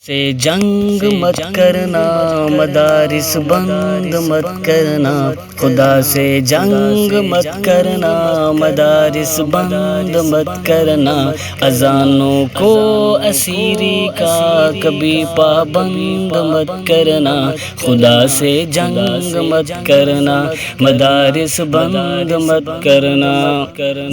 سے جنگ مت کرنا، مدارس بند مت کرنا، خدا سے جنگ مت کرنا، مدارس بند مت کرنا، اذانوں کو اسیری کا کبھی پابند مت کرنا، خدا سے جنگ مت کرنا، مدارس بند مت کرنا۔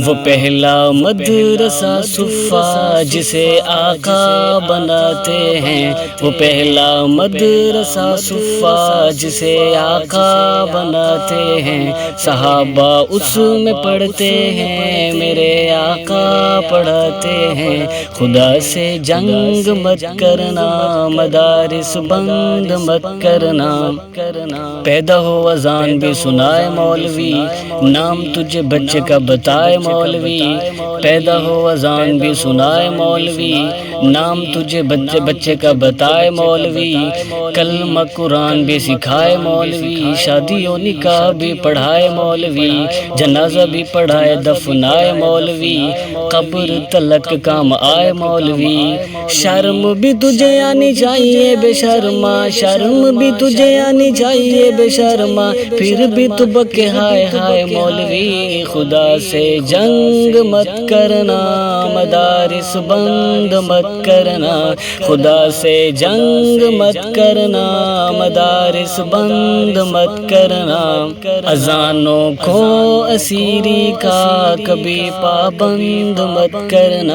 وہ پہلا مدرسہ صفا جسے آقا بناتے ہیں، وہ پہلا مدرسہ صفا جسے آقا بناتے ہیں، صحابہ اس میں پڑھتے ہیں، میرے آقا پڑھاتے ہیں، خدا سے جنگ مت کرنا، مدارس بند مت کرنا۔ پیدا ہو اذان بھی سنائے مولوی، نام تجھے بچے کا بتائے مولوی، پیدا ہو اذان بھی سنائے مولوی، نام تجھے بچے کا بتائے مولوی، کلمہ قرآن بھی سکھائے مولوی، شادی و نکاح بھی پڑھائے مولوی، جنازہ بھی پڑھائے دفنائے مولوی، قبر تلک کام آئے مولوی۔ شرم بھی تجھے آنی چاہیے بے شرما، شرم بھی تجھے آنی چاہیے بے شرما، پھر بھی تو بکے ہائے ہائے مولوی، خدا سے جنگ مت کرنا، مدارس بند مت کرنا، خدا سے جنگ مت کرنا، مدارس بند مت کرنا، اذانوں کو اسیری کا کبھی پابند مت کرنا۔